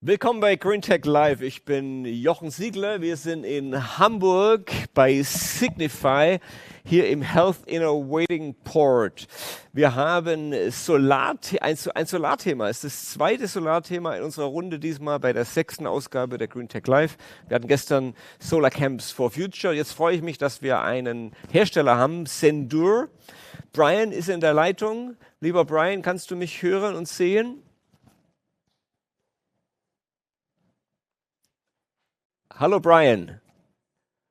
Willkommen bei Greentech.LIVE. Ich bin Jochen Siegler. Wir sind in Hamburg bei Signify hier im Health Innovating Port. Wir haben ein Solarthema. Es ist das zweite Solarthema in unserer Runde, diesmal bei der 6. Ausgabe der Greentech.LIVE. Wir hatten gestern Solar Camps for Future. Jetzt freue ich mich, dass wir einen Hersteller haben, Zendure. Bryan ist in der Leitung. Lieber Bryan, kannst du mich hören und sehen? Hello, Bryan.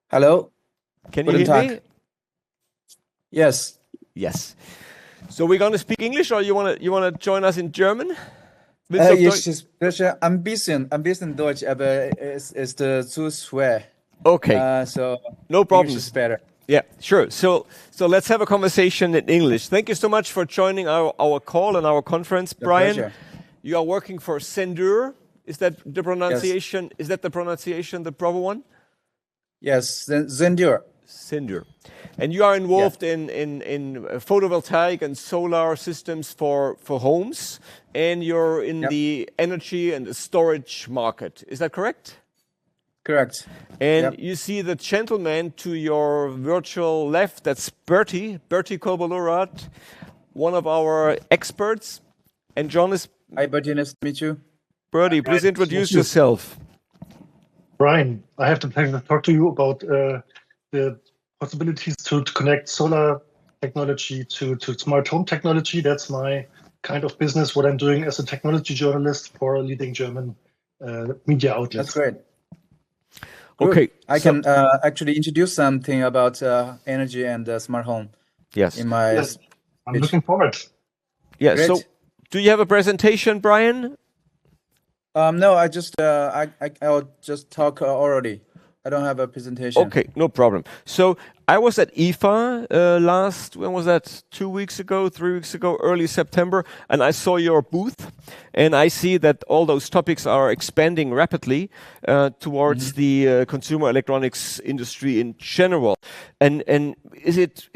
Hello. Can you hear me? Yes. Yes. So we're going to speak English, or you want to join us in German? Yes, ein bisschen Deutsch, aber es ist zu schwer. Okay. So no problem. English is better. Yeah, sure. So let's have a conversation in English. Thank you so much for joining our call and our conference, Bryan. Pleasure. You are working for Zendure. Is that the pronunciation? Yes. Is that the pronunciation, the proper one? Yes, Zendure. Zendure. And you are involved in photovoltaic and solar systems for homes, and you're in the energy and the storage market. Is that correct? Correct. And you see the gentleman to your virtual left, that's Bertie Kolbolurat, one of our experts. And John is... Hi, Bertie, nice to meet you. Bertie, please introduce yourself. Bryan, I have the pleasure to talk to you about the possibilities to connect solar technology to smart home technology. That's my kind of business, what I'm doing as a technology journalist for a leading German media outlet. That's great. Okay. I can actually introduce something about energy and smart home. Yes. In my I'm looking forward. Yeah. Great. So, do you have a presentation, Bryan? No, I'll just talk orally. I don't have a presentation. Okay, no problem. So I was at IFA when was that? 2 weeks ago, 3 weeks ago, early September, and I saw your booth, and I see that all those topics are expanding rapidly towards the consumer electronics industry in general. And is it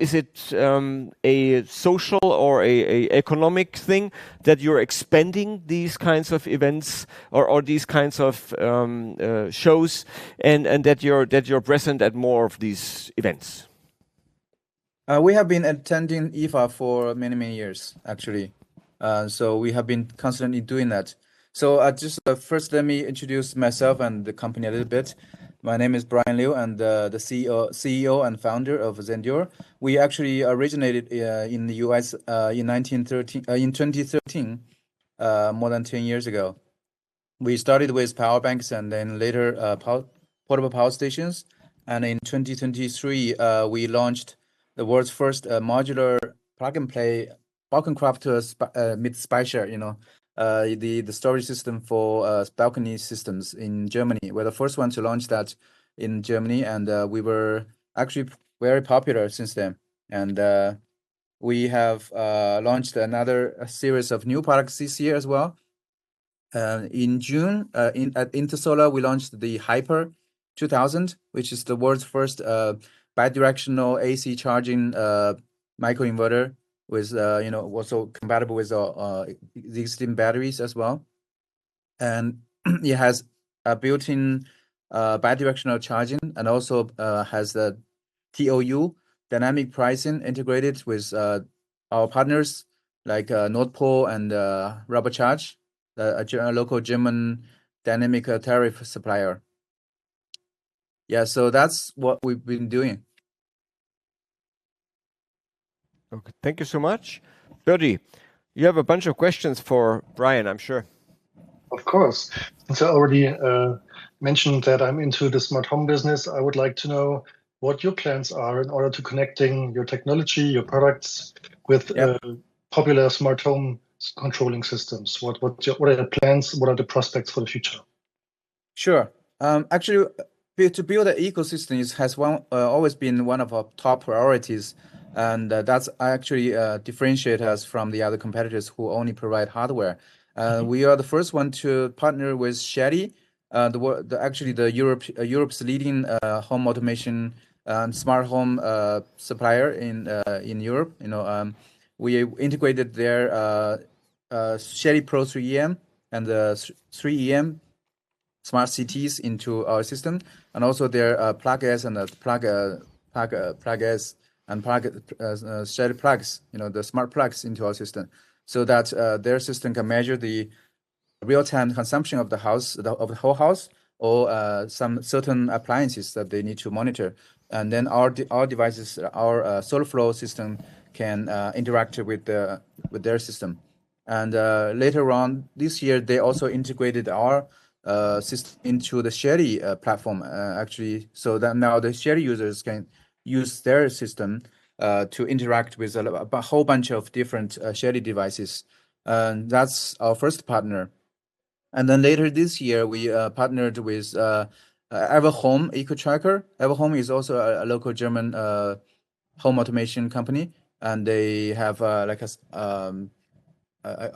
a social or a economic thing that you're expanding these kinds of events or these kinds of shows, and that you're present at more of these events? We have been attending IFA for many years, actually. So we have been constantly doing that. So just first, let me introduce myself and the company a little bit. My name is Bryan Liu, and the CEO and founder of Zendure. We actually originated in the US in 2013, more than 10 years ago. We started with power banks and then later portable power stations. And in 2023, we launched the world's first modular plug-and-play Balkencraft mit Speicher, the storage system for balcony systems in Germany. We're the first one to launch that in Germany, and we were actually very popular since then. And we have launched another series of new products this year as well. In June, at Intersolar, we launched the Hyper 2000, which is the world's first bidirectional AC charging microinverter with also compatible with the existing batteries as well, and it has a built-in bidirectional charging, and also has the TOU dynamic pricing integrated with our partners like Nord Pool and Rubbercharge, a local German dynamic tariff supplier. Yeah, so that's what we've been doing. Okay, thank you so much. Bertie, you have a bunch of questions for Bryan, I'm sure. Of course. Since I already mentioned that I'm into the smart home business, I would like to know what your plans are in order to connecting your technology, your products with popular smart home controlling systems. What are your plans? What are the prospects for the future? Sure. Actually, to build an ecosystem has always been one of our top priorities, and that's actually differentiate us from the other competitors who only provide hardware. We are the first one to partner with Shelly, Europe's leading home automation smart home supplier in Europe. We integrated their Shelly Pro 3EM and the 3EM smart cities into our system, and also their plug-S and plug-S and shared plugs, the smart plugs into our system, so that their system can measure the real-time consumption of the house, of the whole house, or some certain appliances that they need to monitor. And then our devices, our solar flow system can interact with their system. And later on this year, they also integrated our system into the Sherry platform, actually, so that now the Sherry users can use their system to interact with a whole bunch of different Sherry devices. And that's our first partner. And then later this year, we partnered with Everhome Eco Tracker. Everhome is also a local German home automation company, and they have like a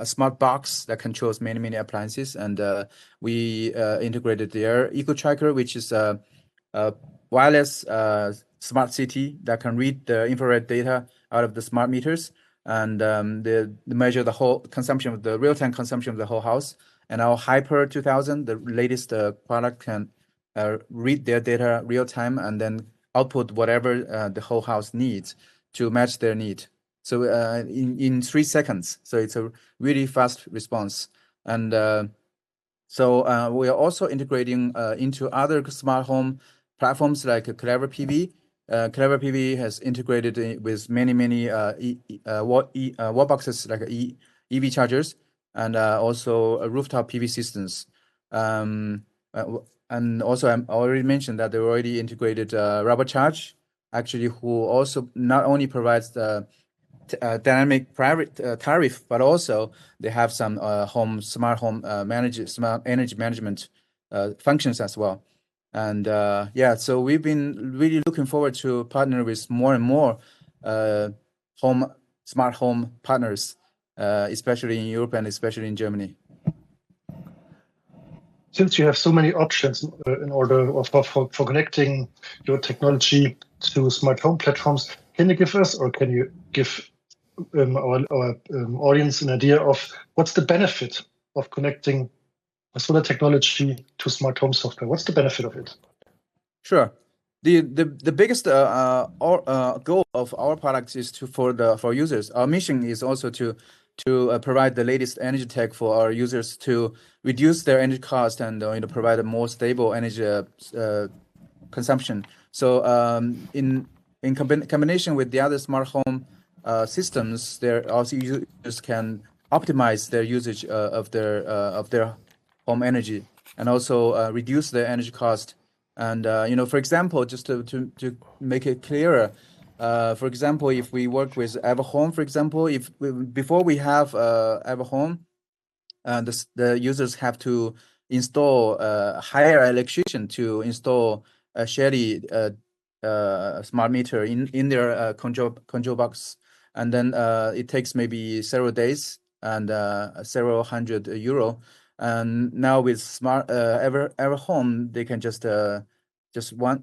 smart box that controls many appliances. And we integrated their Eco Tracker, which is a wireless smart city that can read the infrared data out of the smart meters, and they measure the whole consumption of the real-time consumption of the whole house. And our Hyper 2000, the latest product, can read their data real time and then output whatever the whole house needs to match their need. So in 3 seconds. So it's a really fast response. And so we are also integrating into other smart home platforms like Clever PV. Clever PV has integrated with many wall boxes like EV chargers, and also rooftop PV systems. And also, I already mentioned that they already integrated RoboCharge, actually, who also not only provides the dynamic private tariff, but also they have some smart home smart energy management functions as well. And yeah, so we've been really looking forward to partner with more and more smart home partners, especially in Europe and especially in Germany. Since you have so many options in order for connecting your technology to smart home platforms, can you give us, or can you give our audience an idea of what's the benefit of connecting solar technology to smart home software? What's the benefit of it? Sure. The biggest goal of our products is for users. Our mission is also to provide the latest energy tech for our users to reduce their energy cost and provide a more stable energy consumption. So in combination with the other smart home systems, there also users can optimize their usage of their home energy, and also reduce their energy cost. And for example, just to make it clearer, for example, if we work with Everhome, for example, before we have Everhome, the users have to install hire an electrician to install a Sherry smart meter in their control box, and then it takes maybe several days and several hundred euro. And now with smart Everhome, they can just one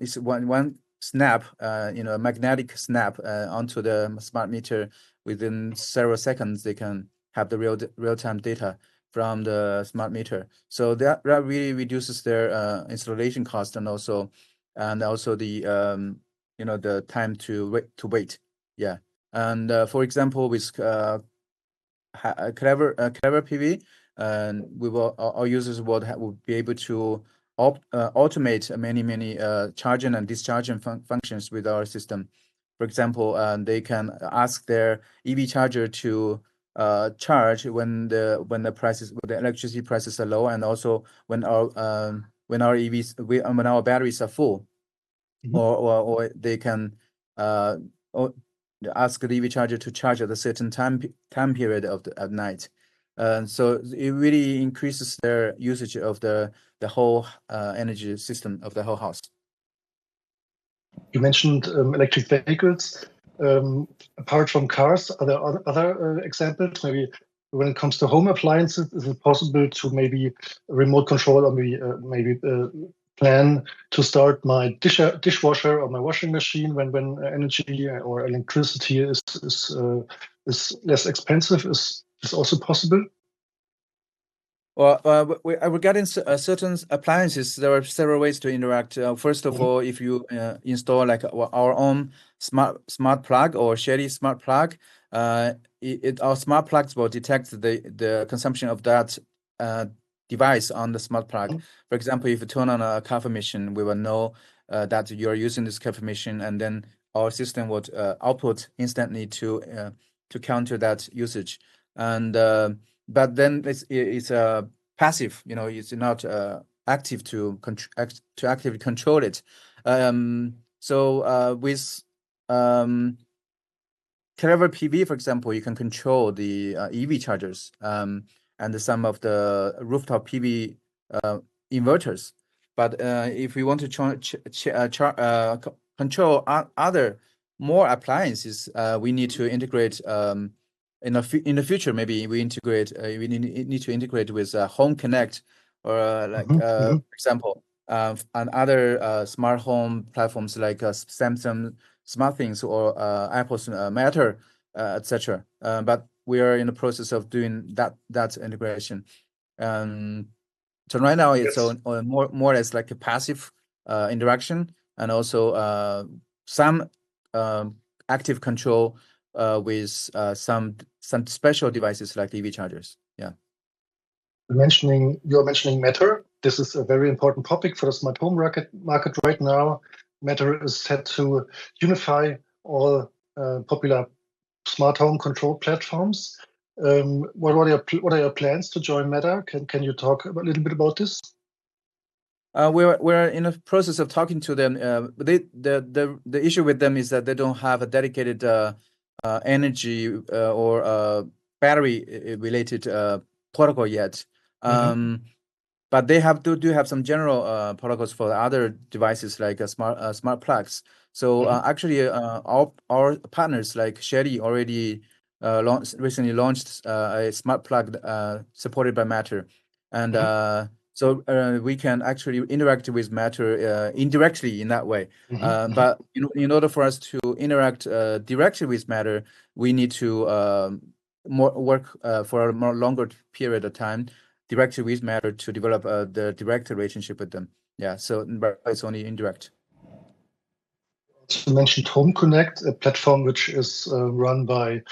snap, a magnetic snap onto the smart meter. Within several seconds, they can have the real-time data from the smart meter. So that really reduces their installation cost, and also the the time to wait. Yeah. And for example, with Clever PV, our users will be able to automate many charging and discharging functions with our system. For example, they can ask their EV charger to charge when the electricity prices are low, and also when our batteries are full. Mm-hmm. or they can ask the EV charger to charge at a certain time period at night. So it really increases their usage of the whole energy system of the whole house. You mentioned electric vehicles. Apart from cars, are there other examples? Maybe when it comes to home appliances, is it possible to maybe remote control, or maybe plan to start my dishwasher or my washing machine when energy or electricity is less expensive? Is also possible? Well, regarding certain appliances, there are several ways to interact. First of all, if you install like our own smart plug or Shelly smart plug, our smart plugs will detect the consumption of that device on the smart plug. For example, if you turn on a coffee machine, we will know that you are using this coffee machine, and then our system would output instantly to counter that usage. And but then it's passive, it's not active to actively control it. So with Clever PV, for example, you can control the EV chargers and some of the rooftop PV inverters. But if we want to control other more appliances, we need to integrate. In the future, maybe we integrate. We need to integrate with Home Connect or for example, and other smart home platforms like Samsung SmartThings or Apple's Matter, etc. But we are in the process of doing that integration. So right now it's more or less like a passive interaction, and also some active control with some special devices like EV chargers. Yeah. You're mentioning Matter. This is a very important topic for the smart home market right now. Matter is set to unify all popular smart home control platforms. What are your plans to join Matter? Can you talk a little bit about this? We're in the process of talking to them. But the issue with them is that they don't have a dedicated energy or battery related protocol yet. But they do have some general protocols for other devices like smart plugs. So actually, our partners like Shelly already recently launched a smart plug supported by Matter, and so we can actually interact with Matter indirectly in that way. But in order for us to interact directly with Matter, we need to work for a more longer period of time directly with Matter to develop the direct relationship with them. Yeah, so it's only indirect. You mentioned Home Connect, a platform which is run by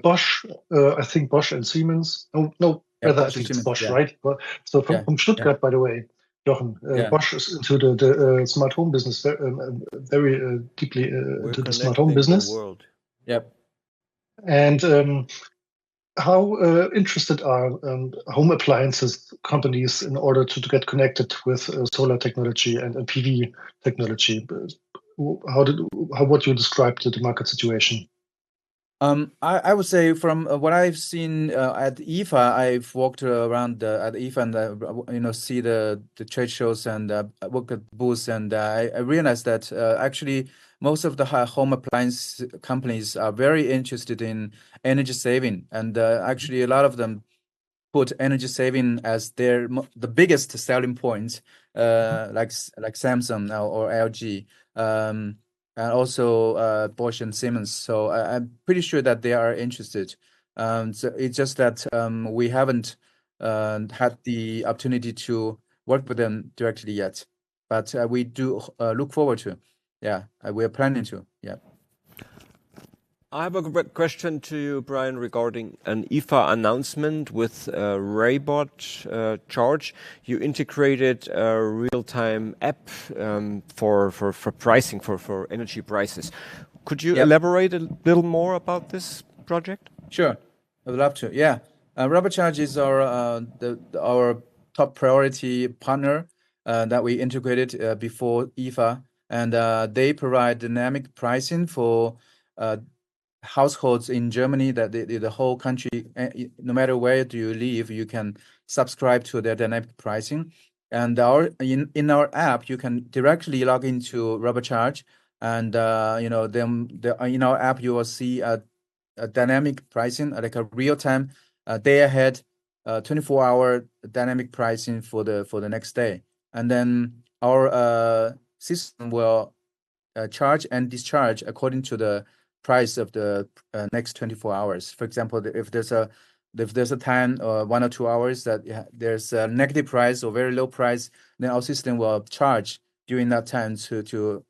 Bosch. I think Bosch and Siemens. No, rather I think it's Bosch, yeah. right? So from Stuttgart, by the way, Jochen, Bosch is into the smart home business very deeply into the smart home business. The world. Yep. And how interested are home appliances companies in order to get connected with solar technology and PV technology? How would you describe the market situation? I would say from what I've seen at IFA, I've walked around at IFA and see the trade shows and work at booths, and I realized that actually most of the home appliance companies are very interested in energy saving, and actually a lot of them put energy saving as the biggest selling point, like Samsung or LG, and also Bosch and Siemens. So I'm pretty sure that they are interested. So it's just that we haven't had the opportunity to work with them directly yet, but we do look forward to. Yeah, we're planning to. Yeah. I have a question to you, Bryan, regarding an IFA announcement with Raybot Charge. You integrated a real-time app for pricing, for energy prices. Could you elaborate a little more about this project? Sure, I would love to. Yeah, RoboCharge is our top priority partner that we integrated before IFA, and they provide dynamic pricing for households in Germany, that the whole country, no matter where do you live, you can subscribe to their dynamic pricing. And in our app, you can directly log into RoboCharge, and in our app you will see a dynamic pricing, like a real time, day ahead, 24-hour dynamic pricing for the next day, and then our system will charge and discharge according to the price of the next 24 hours. For example, if there's a if there's a time or 1 or 2 hours that there's a negative price or very low price, then our system will charge during that time to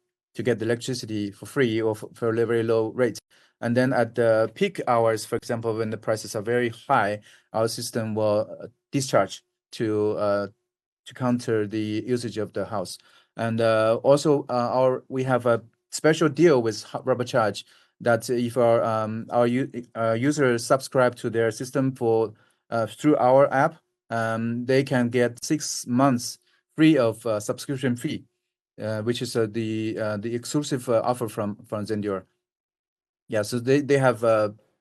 get the electricity for free or for a very low rate. And then at the peak hours, for example, when the prices are very high, our system will discharge to counter the usage of the house. And also, we have a special deal with RoboCharge that if our users subscribe to their system for through our app, they can get 6 months free of subscription fee, which is the exclusive offer from Zendure. Yeah, so they have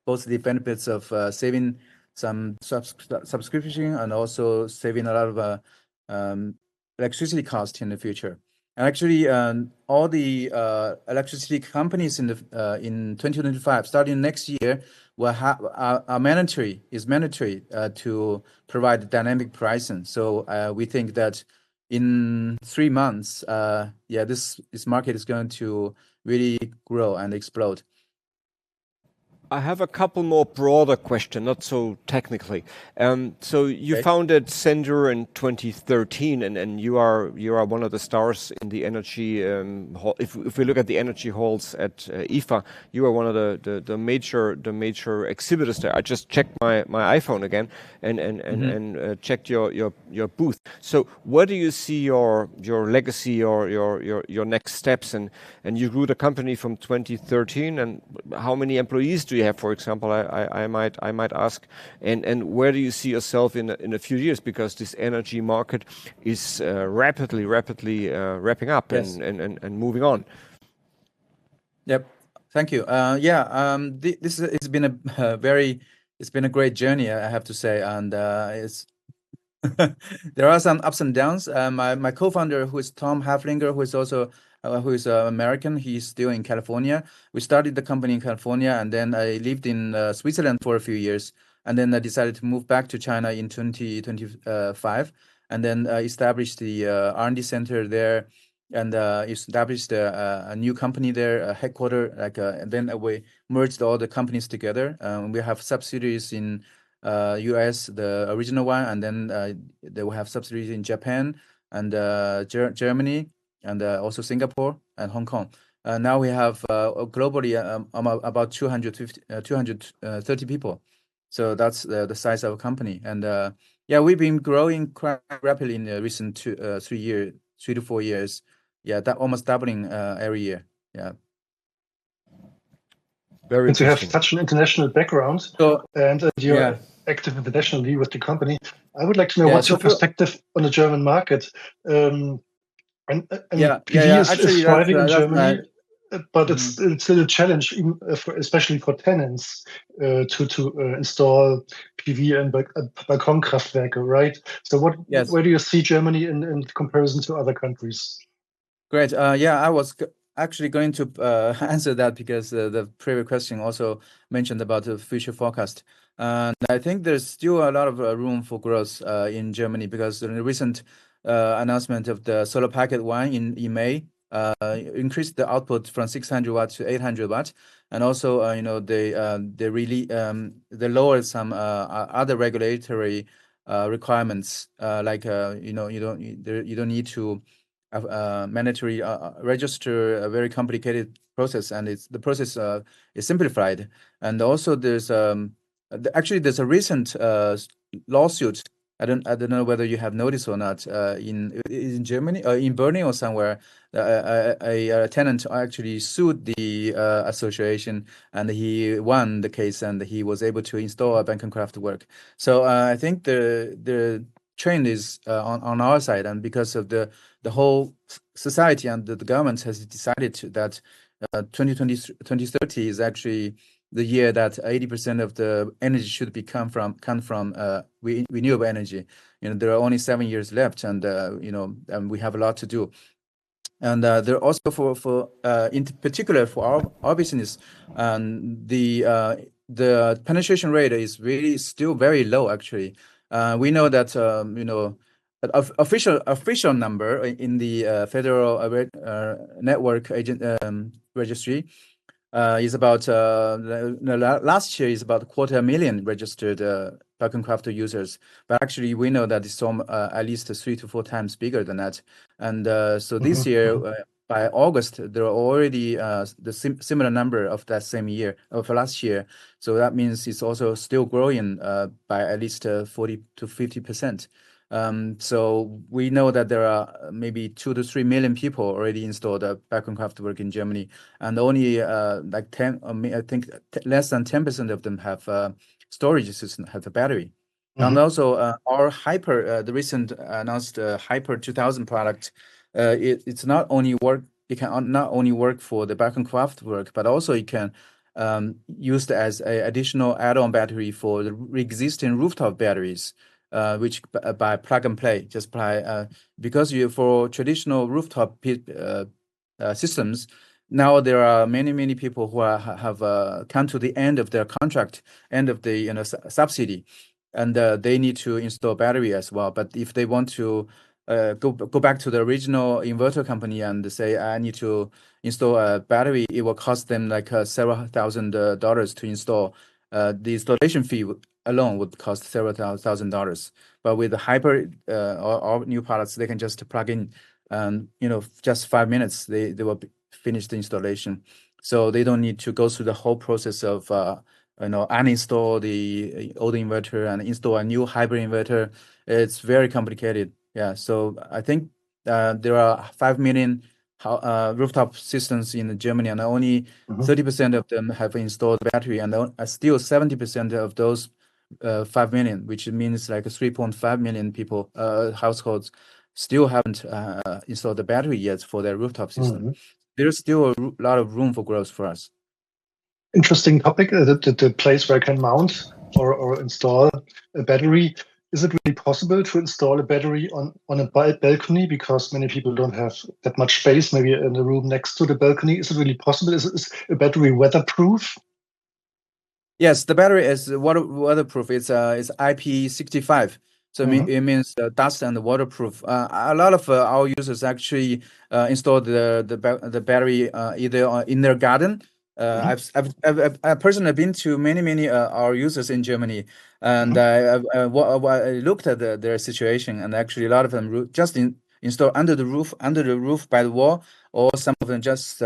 both the benefits of saving some subscription and also saving a lot of electricity cost in the future. And actually, all the electricity companies in 2025, starting next year, will have are mandatory to provide dynamic pricing. So we think that in 3 months, this market is going to really grow and explode. I have a couple more broader questions, not so technically. So you founded Zendure in 2013, and you are one of the stars in the energy. If we look at the energy halls at IFA, you are one of the major exhibitors there. I just checked my iPhone again and checked your booth. So where do you see your legacy or your next steps? And you grew the company from 2013, and how many employees do you have, for example? I might ask, and where do you see yourself in a few years, because this energy market is rapidly wrapping up and moving on. Yep, thank you. It's been a great journey, I have to say, and it's there are some ups and downs. My co-founder, who is Tom Haflinger, who is also who is American, he's still in California. We started the company in California, and then I lived in Switzerland for a few years, and then I decided to move back to China in 2025, and then established the R&D center there, and established a new company there, a headquarter. And then we merged all the companies together. We have subsidiaries in US, the original one, and then they will have subsidiaries in Japan and Germany, and also Singapore and Hong Kong. Now we have globally about 230 people. So that's the size of our company. And we've been growing quite rapidly in the recent 3 to 4 years. Yeah, that almost doubling every year. Yeah. Very interesting. interesting. You have such an international background, and you're active internationally with the company. I would like to know what's your perspective on the German market. PV is thriving in Germany, but it's still a challenge, especially for tenants, to install PV and Balkonkraftwerke, right? So where do you see Germany in comparison to other countries? Great. I was actually going to answer that, because the previous question also mentioned about the future forecast. And I think there's still a lot of room for growth in Germany, because in the recent announcement of the solar packet 1 in May increased the output from 600 watts to 800 watts, and also they lowered some other regulatory requirements, like you don't need to mandatory register, a very complicated process, and the process is simplified. And also there's actually there's a recent lawsuit. I don't know whether you have noticed or not, in Germany, in Berlin or somewhere, a tenant actually sued the association, and he won the case, and he was able to install a Balkonkraftwerk. So I think the trend is on our side, and because of the whole society and the government has decided that 2030 is actually the year that 80% of the energy should come from renewable energy. There are only 7 years left, and and we have a lot to do. And there also for in particular for our business, the penetration rate is really still very low. Actually, we know that official number in the Federal Network Registry is about last year is about 250,000 registered Craft users, but actually we know that it's at least 3 to 4 times bigger than that. And so this year, by August, there are already the similar number of that same year of last year. So that means it's also still growing by at least 40 to 50%. So we know that there are maybe 2 to 3 million people already installed Kraftwerk in Germany, and only like 10, I think less than 10% of them have storage system, have a battery. And also our Hyper, the recent announced Hyper 2000 product, it's not only work. It can not only work for the Kraftwerk, but also it can used as an additional add-on battery for the existing rooftop batteries. Which by plug and play, just by because for traditional rooftop systems, now there are many people who have come to the end of their contract, end of the subsidy, and they need to install battery as well. But if they want to go back to the original inverter company and say I need to install a battery, it will cost them like several $1,000s to install. The installation fee alone would cost several $1,000s. But with the Hyper or new products, they can just plug in, and just 5 minutes they will finish the installation. So they don't need to go through the whole process of uninstall the old inverter and install a new hybrid inverter. It's very complicated. Yeah. So I think there are 5 million rooftop systems in Germany, and only 30% of them have installed battery, and still 70% of those 5 million, which means like 3.5 million people, households, still haven't installed the battery yet for their rooftop system. There's still a lot of room for growth for us. Interesting topic. The place where I can mount or install a battery. Is it really possible to install a battery on a balcony, because many people don't have that much space, maybe in the room next to the balcony? Is it really possible? Is a battery weatherproof? Yes, the battery is weatherproof. It's IP65. So it means dust and waterproof. A lot of our users actually install the battery either in their garden. I've personally been to many our users in Germany, and I looked at their situation, and actually a lot of them just install under the roof by the wall, or some of them just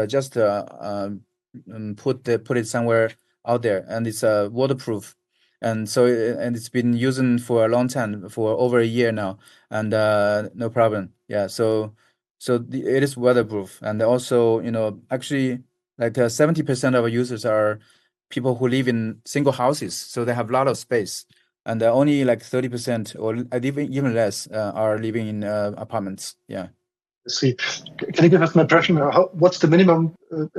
put it somewhere out there, and it's waterproof. And so it's been using for a long time, for over a year now, and no problem. Yeah, so it is weatherproof. And also, actually, like 70% of our users are people who live in single houses, so they have a lot of space, and only like 30% or even less are living in apartments. Yeah. See, can you give us an impression? What's the minimum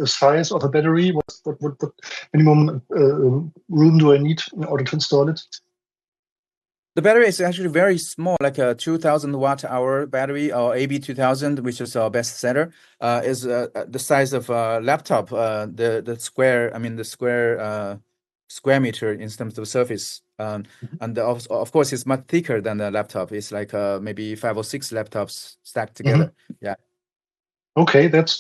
size of a battery? What minimum room do I need in order to install it? The battery is actually very small, like a 2,000 watt-hour battery, or AB2000, which is our best seller. Is the size of a laptop. The square meter in terms of surface. And of course, it's much thicker than the laptop. It's like maybe 5 or 6 laptops stacked together. Yeah. Okay, that's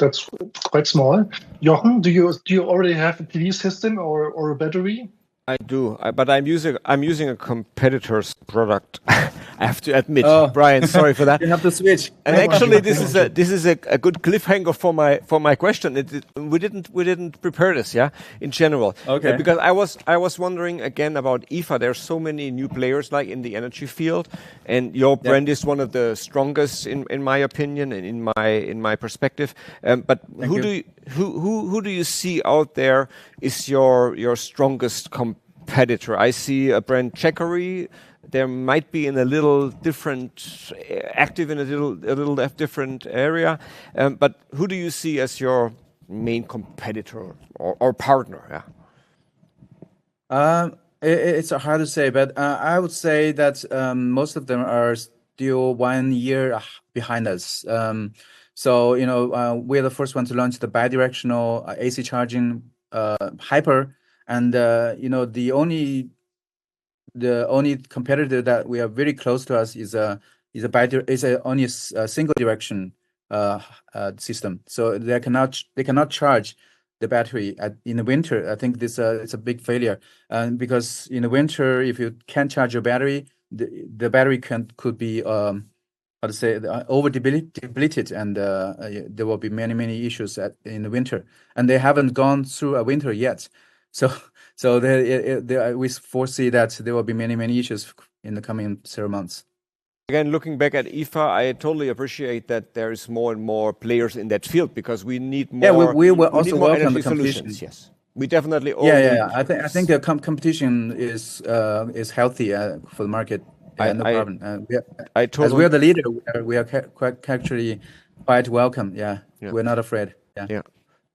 quite small. Jochen, do you already have a PV system or a battery? I do, but I'm using a competitor's product. I have to admit, Bryan. Sorry for that. You have to switch. And actually, this is a good cliffhanger for my question. We didn't prepare this, in general. Okay. Because I was wondering again about IFA. There's so many new players like in the energy field, and your brand is one of the strongest in my opinion and in my perspective. But who do you see out there is your strongest competitor? I see a brand Checkery. There might be in a little different, active in a little different area. But who do you see as your main competitor or partner? Yeah. It's hard to say, but I would say that most of them are still 1 year behind us. So we're the first one to launch the bidirectional AC charging Hyper, and the only competitor that we are very close to us is only a single direction system. So they cannot charge the battery in the winter. I think this it's a big failure, because in the winter, if you can't charge your battery, the battery could be how to say over depleted, and there will be many issues in the winter, and they haven't gone through a winter yet. So we foresee that there will be many issues in the coming several months. Again, looking back at IFA, I totally appreciate that there is more and more players in that field because we need more. Yeah, we will also more welcome energy the competition. Solutions. Yes, we definitely all need. I think the competition is healthy for the market. No problem. I totally. As we are the leader, we are actually quite welcome. Yeah, we're not afraid. Yeah,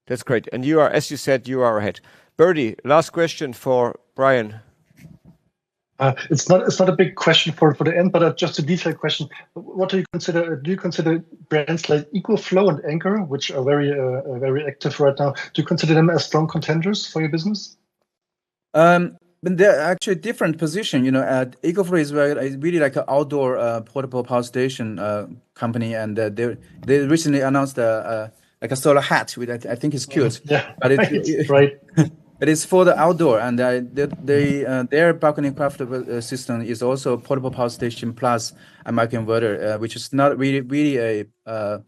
that's great. And you are, as you said, you are ahead. Birdie, last question for Bryan. It's not a big question for the end, but just a detailed question. What do you consider? Do you consider brands like EcoFlow and Anchor, which are very active right now? Do you consider them as strong contenders for your business? But they're actually different position. EcoFlow is really like an outdoor portable power station company, and they recently announced like a solar hat, which I think is cute. Yeah, but it's right. But it's for the outdoor, and their balcony craft system is also portable power station plus a microinverter, which is not really a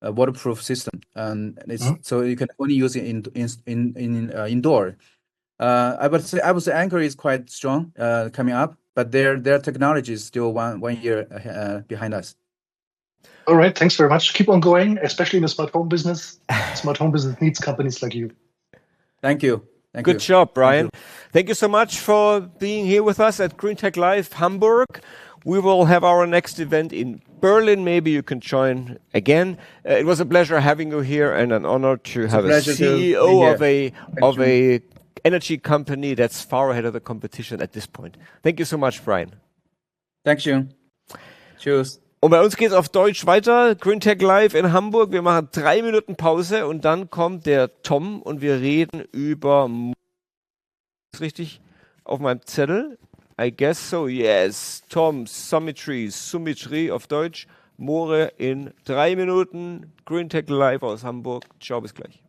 waterproof system, and so you can only use it in indoor. I would say Anchor is quite strong coming up, but their technology is still one year behind us. All right, thanks very much. Keep on going, especially in the smart home business. Smart home business needs companies like you. Thank you. Good job, Bryan. Thank you so much for being here with us at Greentech.LIVE Hamburg. We will have our next event in Berlin. Maybe you can join again. It was a pleasure having you here and an honor to have a CEO of a energy company that's far ahead of the competition at this point. Thank you so much, Bryan. Thank you. Tschüss. Und bei uns geht es auf Deutsch weiter. Greentech.LIVE in Hamburg. Wir machen 3 Minuten Pause und dann kommt der Tom und wir reden über... Ist richtig auf meinem Zettel? I guess so, yes. Tom, Symmetry auf Deutsch. Moore in 3 Minuten. Greentech.LIVE aus Hamburg. Ciao, bis gleich.